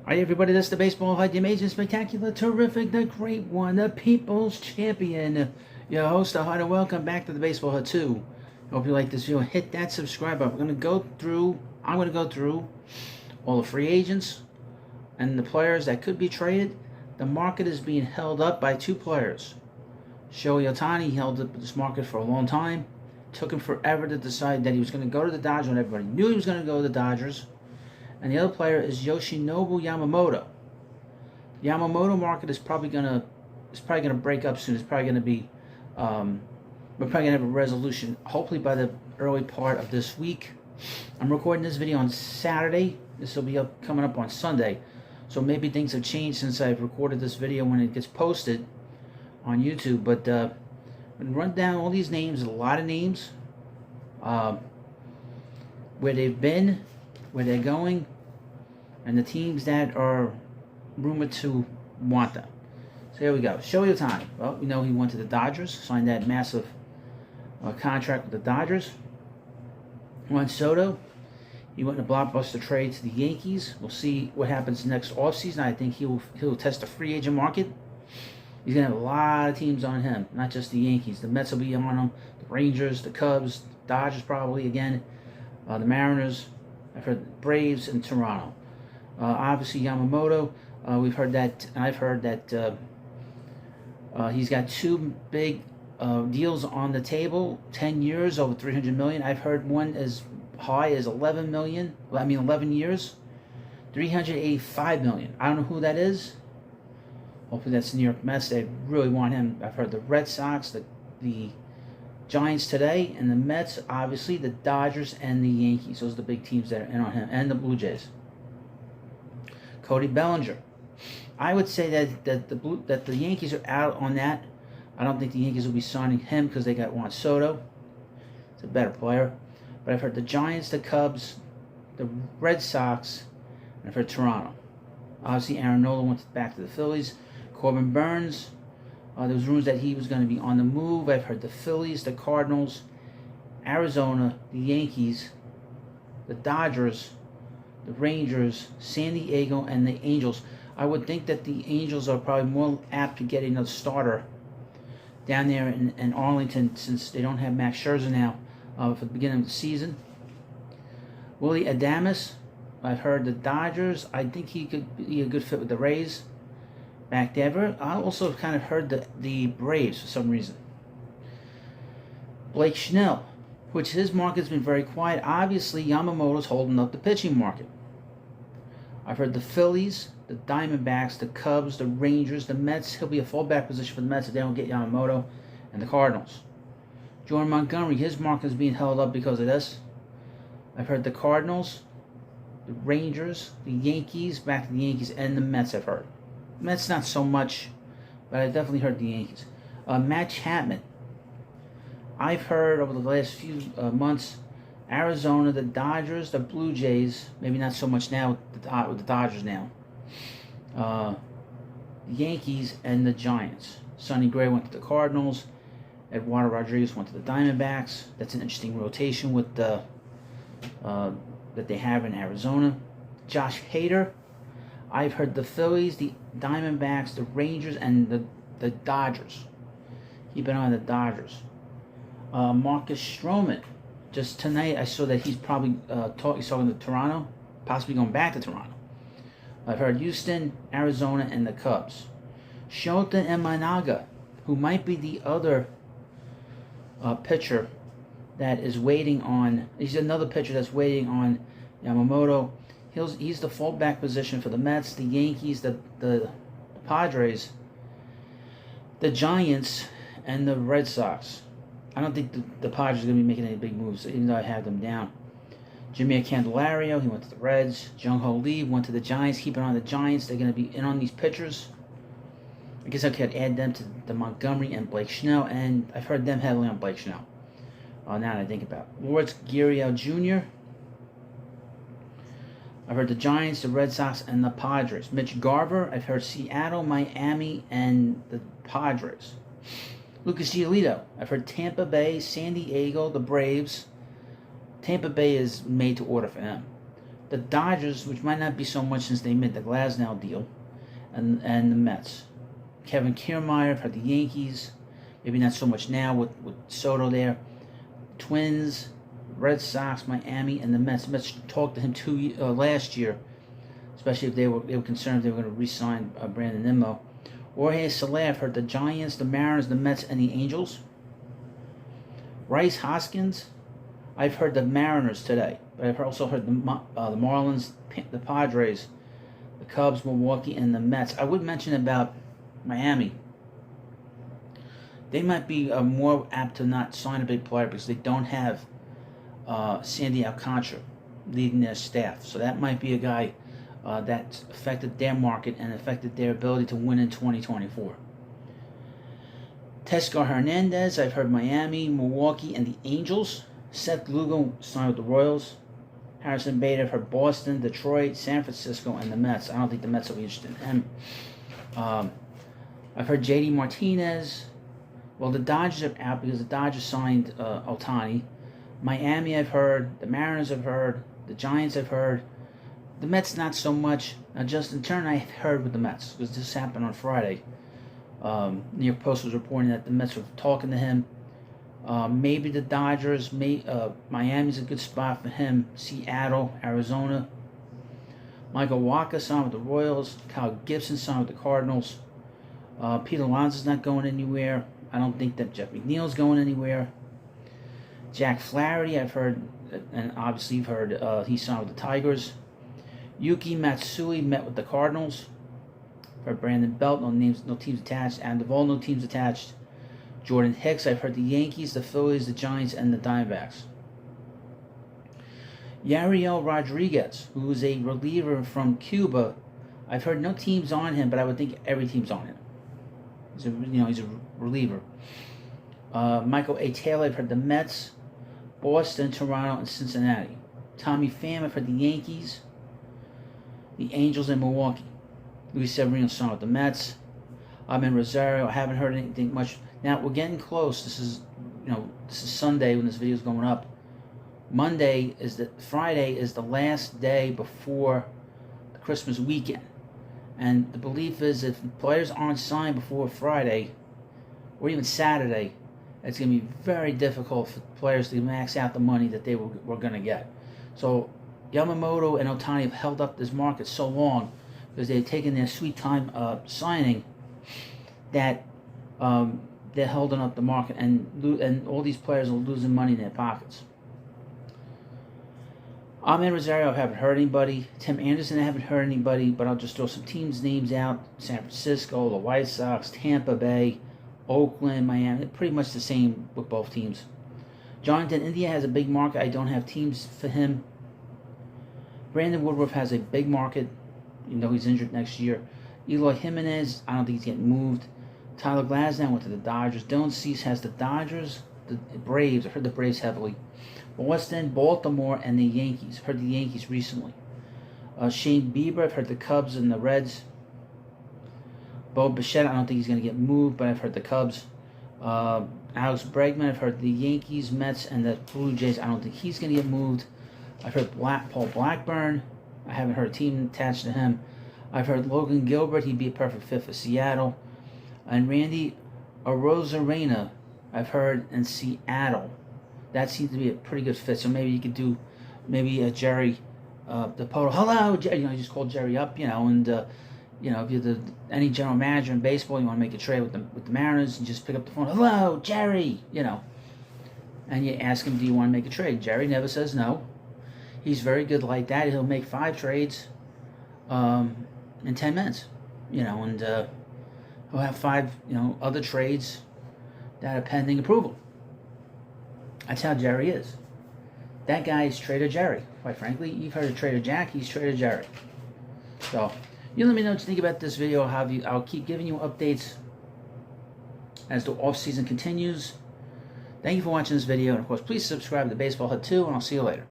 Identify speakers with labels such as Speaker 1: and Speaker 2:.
Speaker 1: All right, everybody, that's the baseball hut, the amazing, spectacular, terrific, the great one, the people's champion, your host, the Hut, and welcome back to the Baseball Hut 2. Hope you like this video. Hit that subscribe button. I'm going to go through all the free agents and the players that could be traded. The market is being held up by two players. Shohei Ohtani held up this market for a long time. Took him forever to decide that he was going to go to the Dodgers when everybody knew he was going to go to the Dodgers. And the other player is Yoshinobu Yamamoto. The Yamamoto market is probably gonna break up soon. It's probably gonna be we're probably gonna have a resolution hopefully by the early part of this week. I'm recording this video on Saturday. This will be coming up on Sunday. So maybe things have changed since I've recorded this video when it gets posted on YouTube. But I'm gonna run down all these names, a lot of names, where they've been, where they're going, and the teams that are rumored to want them. So here we go. Shohei Ohtani. Well, we know he went to the Dodgers, signed that massive contract with the Dodgers. Juan Soto, he went in a blockbuster trade to the Yankees. We'll see what happens next offseason. I think he'll test the free agent market. He's going to have a lot of teams on him, not just the Yankees. The Mets will be on him, the Rangers, the Cubs, the Dodgers probably again, the Mariners. I've heard Braves and Toronto. Obviously Yamamoto, I've heard that he's got two big deals on the table. 10 years, over $300 million. I've heard one as high as 11 years, $385 million. I don't know who that is. Hopefully that's the New York Mets. They really want him. I've heard the Red Sox, the Giants today, and the Mets, obviously, the Dodgers and the Yankees. Those are the big teams that are in on him, and the Blue Jays. Cody Bellinger. I would say that the Yankees are out on that. I don't think the Yankees will be signing him because they got Juan Soto. It's a better player. But I've heard the Giants, the Cubs, the Red Sox, and I've heard Toronto. Obviously, Aaron Nola went back to the Phillies. Corbin Burns. There was rumors that he was going to be on the move. I've heard the Phillies, the Cardinals, Arizona, the Yankees, the Dodgers, the Rangers, San Diego, and the Angels. I would think that the Angels are probably more apt to get another starter down there in Arlington since they don't have Max Scherzer now for the beginning of the season. Willie Adames, I've heard the Dodgers. I think he could be a good fit with the Rays. Back there. I also kind of heard the Braves for some reason. Blake Snell, which his market's been very quiet. Obviously, Yamamoto's holding up the pitching market. I've heard the Phillies, the Diamondbacks, the Cubs, the Rangers, the Mets. He'll be a fallback position for the Mets if they don't get Yamamoto, and the Cardinals. Jordan Montgomery, his market is being held up because of this. I've heard the Cardinals, the Rangers, the Yankees, back to the Yankees, and the Mets I've heard. Mets not so much, but I definitely heard the Yankees. Matt Chapman. I've heard over the last few months, Arizona, the Dodgers, the Blue Jays, maybe not so much now with the Dodgers now. The Yankees and the Giants. Sonny Gray went to the Cardinals. Eduardo Rodriguez went to the Diamondbacks. That's an interesting rotation with the that they have in Arizona. Josh Hader. I've heard the Phillies, the Diamondbacks, the Rangers, and the Dodgers. Keep an eye on the Dodgers. Marcus Stroman. Just tonight, I saw that he's probably he's talking to Toronto, possibly going back to Toronto. I've heard Houston, Arizona, and the Cubs. Shota Imanaga, who might be the other pitcher that is waiting on. He's another pitcher that's waiting on Yamamoto. He's the fallback position for the Mets, the Yankees, the Padres, the Giants, and the Red Sox. I don't think the Padres are going to be making any big moves, even though I have them down. Jimmy Candelario, he went to the Reds. Jung-Ho Lee went to the Giants. Keep an eye on the Giants. They're going to be in on these pitchers. I guess I could add them to the Montgomery and Blake Snell, and I've heard them heavily on Blake Snell. Now that I think about it. Lourdes Gurriel Jr., I've heard the Giants, the Red Sox, and the Padres. Mitch Garver, I've heard Seattle, Miami, and the Padres. Lucas Giolito, I've heard Tampa Bay, San Diego, the Braves. Tampa Bay is made to order for him. the Dodgers, which might not be so much since they made the Glasnow deal, and the Mets. Kevin Kiermaier, I've heard the Yankees. Maybe not so much now with Soto there. Twins, Red Sox, Miami, and the Mets. The Mets talked to him last year, especially if they were concerned they were going to re-sign Brandon Nimmo. Jorge Soler, I've heard the Giants, the Mariners, the Mets, and the Angels. Rice Hoskins, I've heard the Mariners today, but I've also heard the Marlins, the Padres, the Cubs, Milwaukee, and the Mets. I would mention about Miami. They might be more apt to not sign a big player because they don't have Sandy Alcantara leading their staff. So that might be a guy that affected their market and affected their ability to win in 2024. Teoscar Hernandez, I've heard Miami, Milwaukee, and the Angels. Seth Lugo signed with the Royals. Harrison Bader, I've heard Boston, Detroit, San Francisco, and the Mets. I don't think the Mets will be interested in him. I've heard JD Martinez. Well, the Dodgers are out because the Dodgers signed Ohtani. Miami, I've heard. The Mariners, I've heard. The Giants, I've heard. The Mets, not so much. Now, Justin Turner, I've heard with the Mets because this happened on Friday. New York Post was reporting that the Mets were talking to him. Maybe the Dodgers. Miami's a good spot for him. Seattle, Arizona. Michael Wacha signed with the Royals. Kyle Gibson signed with the Cardinals. Pete Alonso's not going anywhere. I don't think that Jeff McNeil's going anywhere. Jack Flaherty, I've heard, and obviously you've heard, he signed with the Tigers. Yuki Matsui met with the Cardinals. For Brandon Belt, no teams attached. Adam Duvall, no teams attached. Jordan Hicks, I've heard the Yankees, the Phillies, the Giants, and the Diamondbacks. Yariel Rodriguez, who is a reliever from Cuba, I've heard no teams on him, but I would think every team's on him. He's a reliever. Michael A. Taylor, I've heard the Mets, Boston, Toronto, and Cincinnati. Tommy Pham, I've heard the Yankees, the Angels, and Milwaukee. Luis Severino signed with the Mets. I'm in Rosario. I haven't heard anything much. Now we're getting close. This is Sunday when this video is going up. Friday is the last day before the Christmas weekend. And the belief is if players aren't signed before Friday, or even Saturday, it's going to be very difficult for players to max out the money that they were going to get. So Yamamoto and Ohtani have held up this market so long because they've taken their sweet time signing that they're holding up the market, and all these players are losing money in their pockets. I'm in Rosario. I haven't heard anybody. Tim Anderson, I haven't heard anybody, but I'll just throw some teams' names out. San Francisco, the White Sox, Tampa Bay, Oakland, Miami. Pretty much the same with both teams. Jonathan India has a big market. I don't have teams for him. Brandon Woodruff has a big market, even though he's injured next year. Eloy Jimenez, I don't think he's getting moved. Tyler Glasnow went to the Dodgers. Dylan Cease has the Dodgers, the Braves. I heard the Braves heavily. Boston, Baltimore, and the Yankees. Heard the Yankees recently. Shane Bieber, I've heard the Cubs and the Reds. Bo Bichette, I don't think he's going to get moved, but I've heard the Cubs. Alex Bregman, I've heard the Yankees, Mets, and the Blue Jays. I don't think he's going to get moved. I've heard Paul Blackburn. I haven't heard a team attached to him. I've heard Logan Gilbert. He'd be a perfect fit for Seattle. And Randy Arozarena, I've heard in Seattle. That seems to be a pretty good fit. So maybe you could do maybe Jerry DePoto. Hello, Jerry. You just call Jerry up, and if you're any general manager in baseball, you want to make a trade with the Mariners, and just pick up the phone. Hello, Jerry. And you ask him, do you want to make a trade? Jerry never says no. He's very good like that. He'll make 5 trades in 10 minutes, and he'll have 5, other trades that are pending approval. That's how Jerry is. That guy is Trader Jerry. Quite frankly, you've heard of Trader Jack. He's Trader Jerry. So, you let me know what you think about this video. I'll keep giving you updates as the off-season continues. Thank you for watching this video. And, of course, please subscribe to Baseball Hut 2, and I'll see you later.